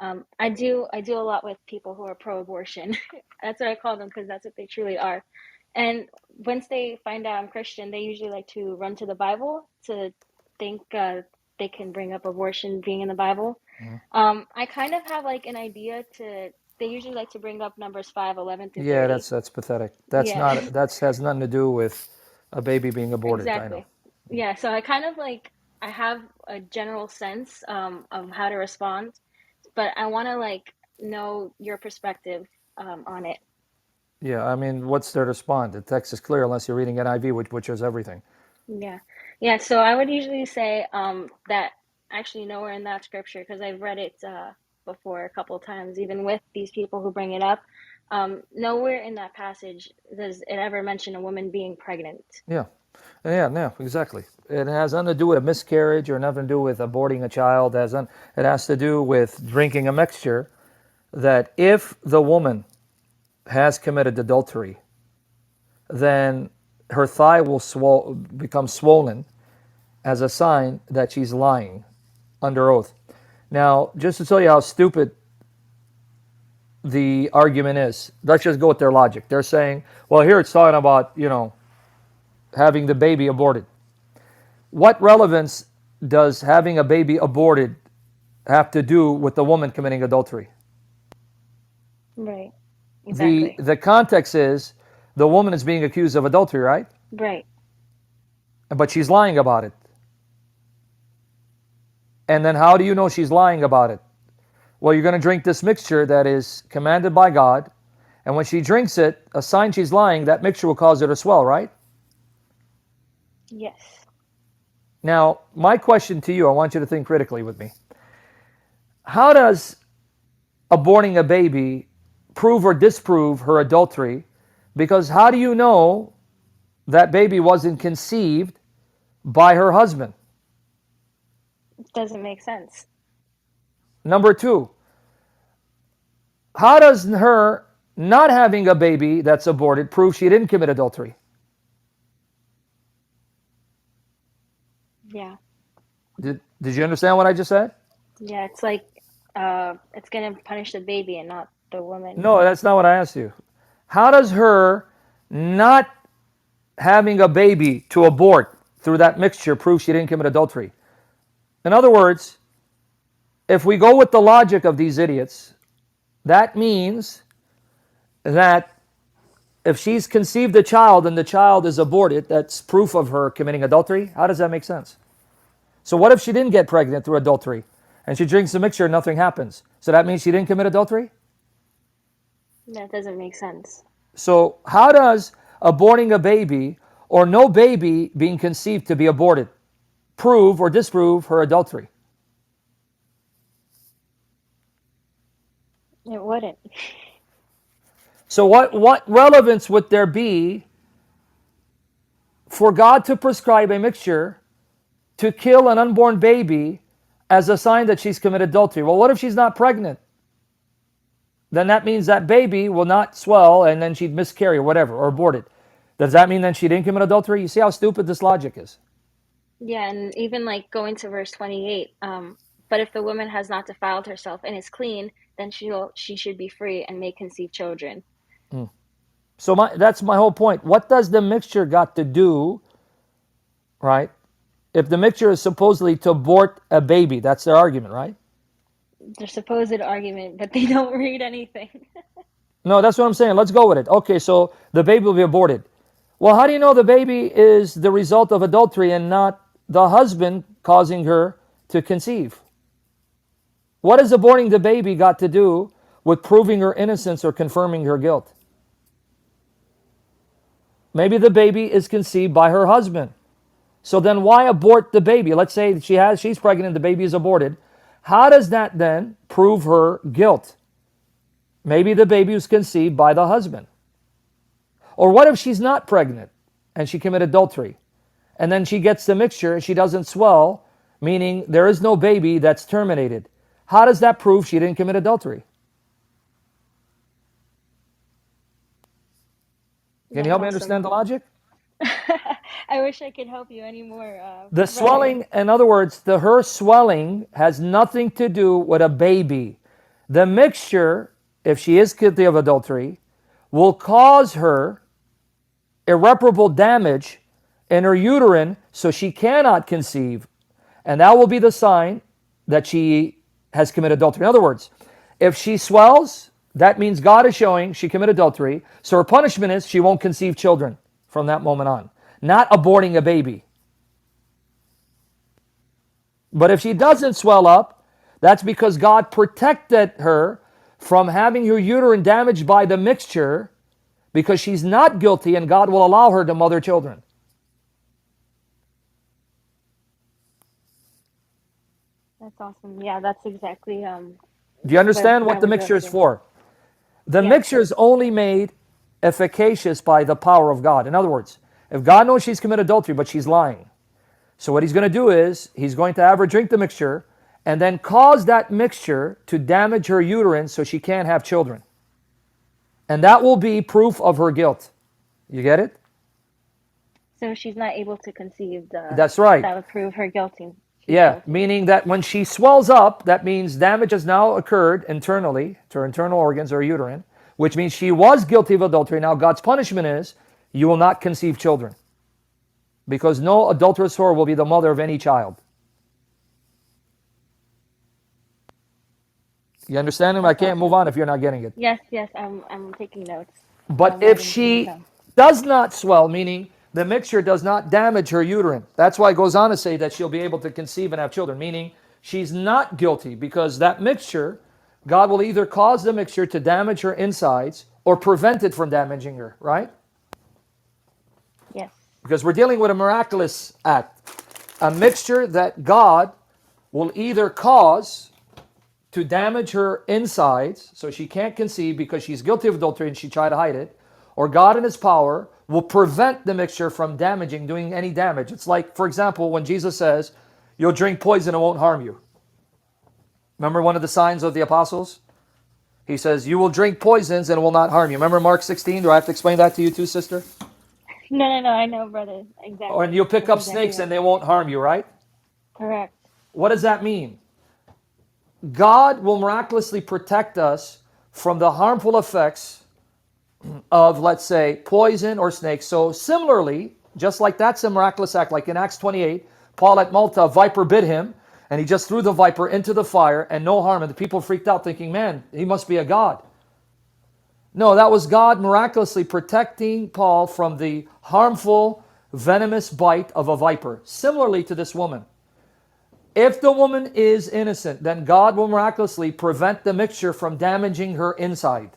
I do a lot with people who are pro-abortion. That's what I call them because that's what they truly are. And once they find out I'm Christian, they usually like to run to the Bible to think they can bring up abortion being in the Bible. Mhm. I kind of have like an idea to. They usually like to bring up Numbers 5:11 through Yeah, 30. that's pathetic. That's Yeah, not that's has nothing to do with a baby being aborted. I know. exactly. Yeah, so I kind of like I have a general sense of how to respond, but I want to like know your perspective on it. Yeah, I mean, what's there to respond? The text is clear unless you're reading NIV, which is everything. Yeah. Yeah, so I would usually say that actually nowhere in that scripture, because I've read it before a couple of times, even with these people who bring it up. Nowhere in that passage does it ever mention a woman being pregnant. Yeah, yeah, no, exactly. It has nothing to do with a miscarriage or nothing to do with aborting a child. It has to do with drinking a mixture that if the woman has committed adultery, then her thigh will become swollen as a sign that she's lying under oath. Now, just to tell you how stupid the argument is, let's just go with their logic. They're saying, well, here it's talking about, having the baby aborted. What relevance does having a baby aborted have to do with the woman committing adultery? Right. The Exactly. the context is the woman is being accused of adultery, right? Right. But she's lying about it. And then how do you know she's lying about it? Well, you're going to drink this mixture that is commanded by God. And when she drinks it, a sign she's lying, that mixture will cause her to swell, right? Yes. Now, my question to you, I want you to think critically with me. How does aborting a baby prove or disprove her adultery? Because how do you know that baby wasn't conceived by her husband? It doesn't make sense. Number two, how does her not having a baby that's aborted prove she didn't commit adultery? Yeah. Did you understand what I just said? Yeah, it's like it's gonna punish the baby and not the woman. No, that's not what I asked you. How does her not having a baby to abort through that mixture prove she didn't commit adultery? In other words, if we go with the logic of these idiots, that means that if she's conceived a child and the child is aborted, that's proof of her committing adultery. How does that make sense? So what if she didn't get pregnant through adultery and she drinks the mixture and nothing happens? So that means she didn't commit adultery? That doesn't make sense. So how does aborting a baby or no baby being conceived to be aborted prove or disprove her adultery? It wouldn't. So what relevance would there be for God to prescribe a mixture to kill an unborn baby as a sign that she's committed adultery? Well, what if she's not pregnant? Then that means that baby will not swell and then she'd miscarry or whatever, or aborted. Does that mean then she didn't commit adultery? You see how stupid this logic is? Yeah, and even like going to verse 28, but if the woman has not defiled herself and is clean, then she should be free and may conceive children. So that's my whole point. What does the mixture got to do, right? If the mixture is supposedly to abort a baby, that's their argument, right? Their supposed argument, but they don't read anything. No, that's what I'm saying. Let's go with it. Okay, so the baby will be aborted. Well, how do you know the baby is the result of adultery and not the husband causing her to conceive? What has aborting the baby got to do with proving her innocence or confirming her guilt? Maybe the baby is conceived by her husband. So then why abort the baby? Let's say she's pregnant, the baby is aborted. How does that then prove her guilt? Maybe the baby was conceived by the husband. Or what if she's not pregnant and she committed adultery? And then she gets the mixture and she doesn't swell, meaning there is no baby that's terminated. How does that prove she didn't commit adultery? Can you That's help me awesome. understand the logic? I wish I could help you anymore, The brother. swelling, in other words, her swelling has nothing to do with a baby. The mixture, if she is guilty of adultery, will cause her irreparable damage in her uterine so she cannot conceive. And that will be the sign that she has committed adultery. In other words, if she swells, that means God is showing she committed adultery. So her punishment is she won't conceive children from that moment on, not aborting a baby. But if she doesn't swell up, that's because God protected her from having her uterine damaged by the mixture, because she's not guilty and God will allow her to mother children. That's awesome. Yeah, that's exactly Do you understand where I what the was mixture is relating. for? The Yes. mixture is only made efficacious by the power of God. In other words, if God knows she's committed adultery, but she's lying, so what he's going to do is he's going to have her drink the mixture and then cause that mixture to damage her uterine so she can't have children. And that will be proof of her guilt. You get it? So she's not able to conceive, That's right. that would prove her guilty. She's Yeah, guilty. meaning that when she swells up, that means damage has now occurred internally to her internal organs or uterine, which means she was guilty of adultery. Now God's punishment is you will not conceive children, because no adulterous whore will be the mother of any child. You understand him? I That's can't move awesome. on if you're not getting it. Yes, yes, I'm taking notes. But I'm if writing things she down. does not swell, meaning the mixture does not damage her uterine, that's why it goes on to say that she'll be able to conceive and have children, meaning she's not guilty, because that mixture, God will either cause the mixture to damage her insides or prevent it from damaging her, right? Yes. Because we're dealing with a miraculous act, a mixture that God will either cause to damage her insides so she can't conceive because she's guilty of adultery and she tried to hide it, or God in his power will prevent the mixture from doing any damage. It's like, for example, when Jesus says, you'll drink poison, it won't harm you. Remember one of the signs of the apostles? He says, you will drink poisons and it will not harm you. Remember Mark 16? Do I have to explain that to you too, sister? No, I know, brother. Or and Exactly. you'll I pick know up exactly snakes what. and they won't harm you, right? Correct. What does that mean? God will miraculously protect us from the harmful effects of, let's say, poison or snakes. So similarly, just like that's a miraculous act, like in Acts 28, Paul at Malta, a viper bit him, and he just threw the viper into the fire and no harm. And the people freaked out thinking, man, he must be a god. No, that was God miraculously protecting Paul from the harmful, venomous bite of a viper. Similarly to this woman. If the woman is innocent, then God will miraculously prevent the mixture from damaging her inside.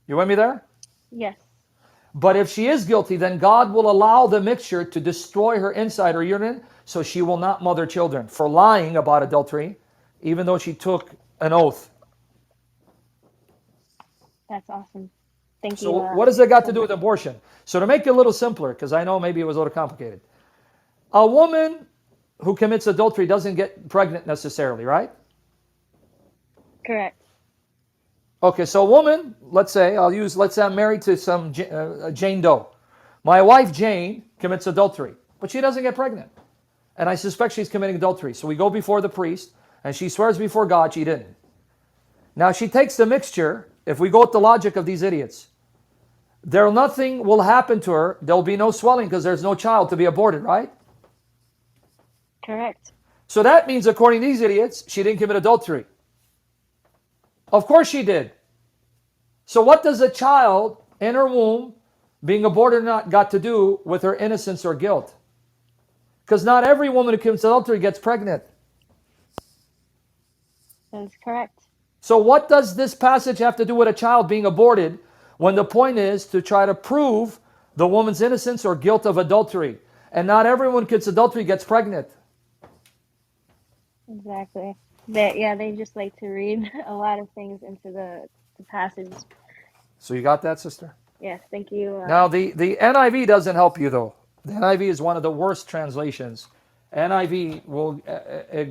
You with me there? Yes. But if she is guilty, then God will allow the mixture to destroy her inside, her uterine, so she will not mother children for lying about adultery, even though she took an oath. That's awesome. Thank So you what does that got so to do much. with abortion? So to make it a little simpler, because I know maybe it was a little complicated. A woman who commits adultery doesn't get pregnant necessarily, right? Correct. Okay, so a woman, let's say I'm married to some Jane Doe. My wife Jane commits adultery, but she doesn't get pregnant. And I suspect she's committing adultery. So we go before the priest, and she swears before God she didn't. Now she takes the mixture. If we go with the logic of these idiots, nothing will happen to her. There'll be no swelling because there's no child to be aborted, right? Correct. So that means, according to these idiots, she didn't commit adultery. Of course she did. So what does a child in her womb being aborted or not got to do with her innocence or guilt? Because not every woman who commits adultery gets pregnant. That is correct. So what does this passage have to do with a child being aborted when the point is to try to prove the woman's innocence or guilt of adultery? And not everyone who commits adultery gets pregnant. Exactly. They just like to read a lot of things into the passage. So you got that, sister? Yes, thank you. Now, the NIV doesn't help you, though. The NIV is one of the worst translations. NIV will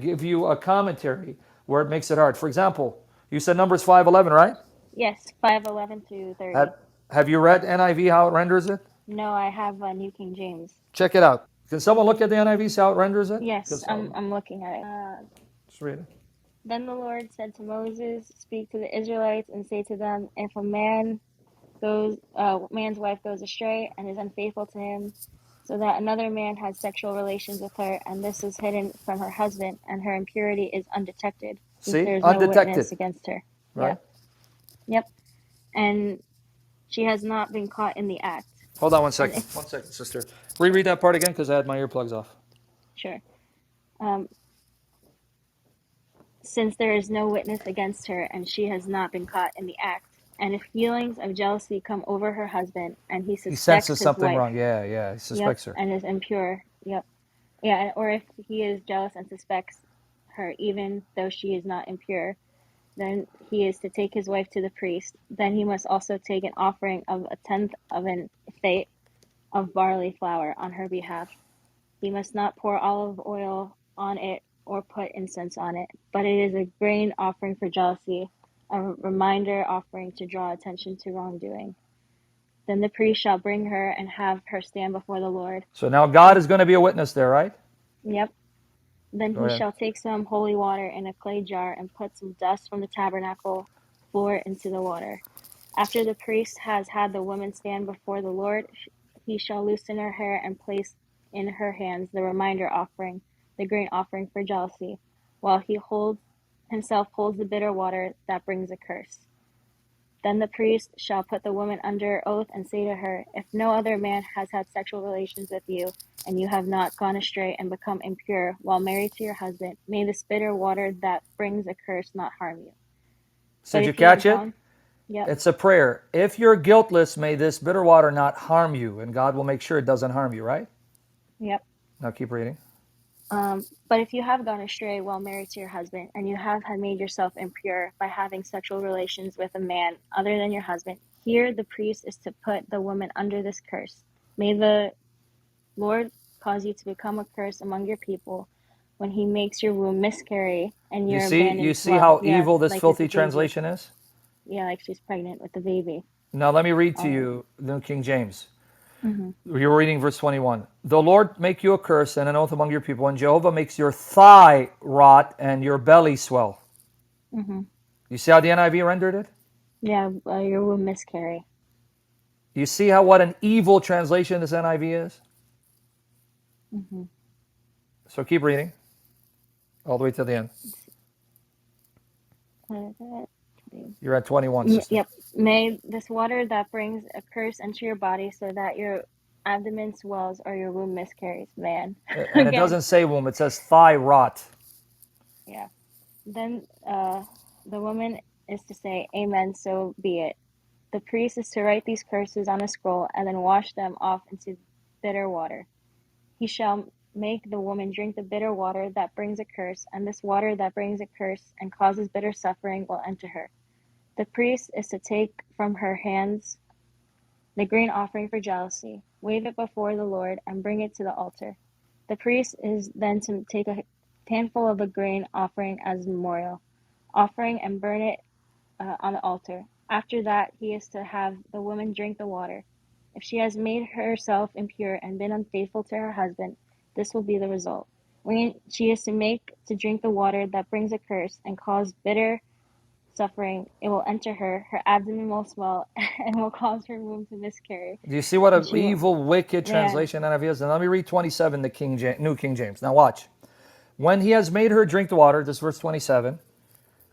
give you a commentary where it makes it hard. For example, you said Numbers 5:11, right? Yes, 5:11 to 30. Have you read NIV, how it renders it? No, I have New King James. Check it out. Can someone look at the NIV, see how it renders it? Yes, I'm looking at it. Just read it. Then the Lord said to Moses, "Speak to the Israelites and say to them, if a man's wife goes astray and is unfaithful to him, so that another man has sexual relations with her, and this is hidden from her husband, and her impurity is undetected, since See? there is no Undetected, witness against her." right? Yep, yep. And she has not been caught in the act. Hold on one And second. if, 1 second, sister. Reread that part again because I had my earplugs off. sure, um, since there is no witness against her, and she has not been caught in the act. And if feelings of jealousy come over her husband, and he He suspects senses his something wife, wrong. Yeah, yeah. He yep, suspects her. and is impure, yep, yeah, or if he is jealous and suspects her, even though she is not impure, then he is to take his wife to the priest. Then he must also take an offering of a tenth of an fate of barley flour on her behalf. He must not pour olive oil on it or put incense on it, but it is a grain offering for jealousy, a reminder offering to draw attention to wrongdoing. Then the priest shall bring her and have her stand before the Lord. So now God The, is going to be a witness there, right? yep. Then Go he ahead. shall take some holy water in a clay jar and put some dust from the tabernacle floor into the water. After the priest has had the woman stand before the Lord, he shall loosen her hair and place in her hands the reminder offering, the grain offering for jealousy, while he holds himself holds the bitter water that brings a curse. Then the priest shall put the woman under oath and say to her, if no other man has had sexual relations with you, and you have not gone astray and become impure while married to your husband, may this bitter water that brings a curse not harm you. But Did you if he has catch it? gone, yep, It's a prayer. If you're guiltless, may this bitter water not harm you, and God will make sure it doesn't harm you, right? yep. Now keep reading. But if you have gone astray while married to your husband, and you have made yourself impure by having sexual relations with a man other than your husband, here the priest is to put the woman under this curse. May the Lord cause you to become a curse among your people when he makes your womb miscarry and You your see, you abandon see swell. how Yeah, evil this like with the filthy baby. translation is? Yeah, like she's pregnant with the baby Now let me read to already. you the King James. Mm-hmm. You're reading verse 21. The Lord make you a curse and an oath among your people, and Jehovah makes your thigh rot and your belly swell. Mm-hmm. You see how the NIV rendered it? Yeah, your womb miscarry. You see how what an evil translation this NIV is? Mm-hmm. So keep reading all the way to the end. You're at 21, sister. Yep. May this water that brings a curse enter your body so that your abdomen swells or your womb miscarries. Man. And it Again. doesn't say womb, it says thigh rot. Yeah. Then the woman is to say, Amen, so be it. The priest is to write these curses on a scroll and then wash them off into bitter water. He shall make the woman drink the bitter water that brings a curse, and this water that brings a curse and causes bitter suffering will enter her. The priest is to take from her hands the grain offering for jealousy, wave it before the Lord, and bring it to the altar. The priest is then to take a handful of the grain offering as a memorial offering and burn it on the altar. After that, he is to have the woman drink the water. If she has made herself impure and been unfaithful to her husband, this will be the result. When she is to make to drink the water that brings a curse and cause bitter suffering, it will enter her, her abdomen will swell, and will cause her womb to miscarry. Do you see what And an she will, evil, wicked yeah, translation NIV is? And let me read 27, the New King James. Now watch. When he has made her drink the water, this is verse 27,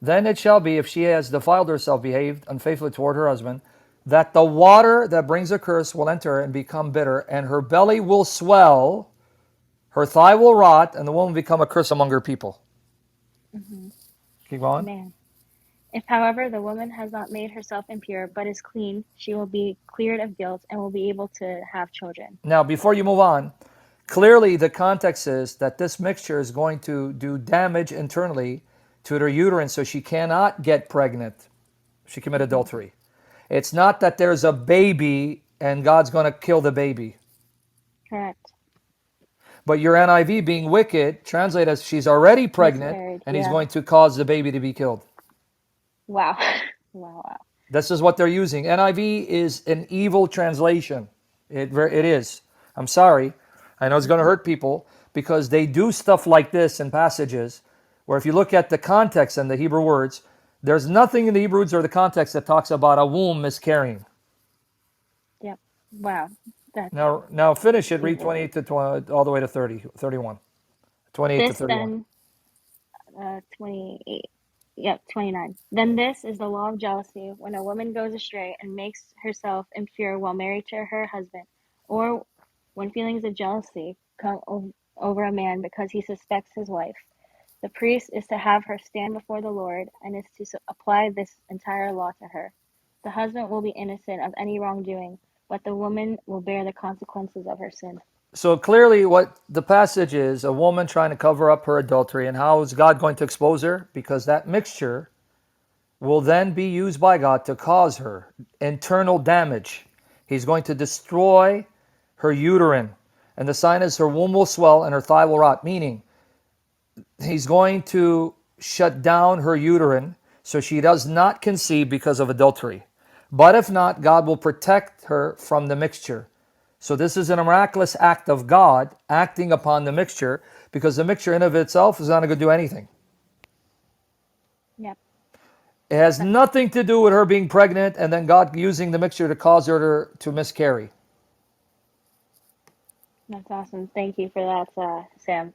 then it shall be, if she has defiled herself, behaved unfaithfully toward her husband, that the water that brings a curse will enter and become bitter, and her belly will swell, her thigh will rot, and the woman will become a curse among her people. hmm Keep going. man. If, however, the woman has not made herself impure, but is clean, she will be cleared of guilt and will be able to have children. Now, before you move on, clearly the context is that this mixture is going to do damage internally to her uterine, so she cannot get pregnant. She committed Hmm. adultery. It's not that there's a baby and God's going to kill the baby. Correct. But your NIV, being wicked, translate as she's already pregnant Miscarried. and he's Yeah. going to cause the baby to be killed. Wow. Wow. Wow. This is what they're using. NIV is an evil translation. It is. I'm sorry. I know it's going to Hmm. hurt people because they do stuff like this in passages Where if you look at the context and the Hebrew words, there's nothing in the Hebrew words or the context that talks about a womb miscarrying. Yep. Wow. That's Now finish it. Read super. 28 to 20, all the way to 30, 31. 28 to This 31. then, 28. Yep, 29. Then this is the law of jealousy when a woman goes astray and makes herself impure while married to her husband, or when feelings of jealousy come over a man because he suspects his wife. The priest is to have her stand before the Lord and is to apply this entire law to her. The husband will be innocent of any wrongdoing, but the woman will bear the consequences of her sin. So clearly, what the passage is, a woman trying to cover up her adultery, and how is God going to expose her? Because that mixture will then be used by God to cause her internal damage. He's going to destroy her uterine, and the sign is her womb will swell and her thigh will rot, meaning he's going to shut down her uterine so she does not conceive because of adultery. But if not, God will protect her from the mixture. So this is a miraculous act of God acting upon the mixture, because the mixture in of itself is not going to do anything. Yep, It has that's nothing to do with her being pregnant and then God using the mixture to cause her to miscarry. that's awesome. Thank you for that, Sam.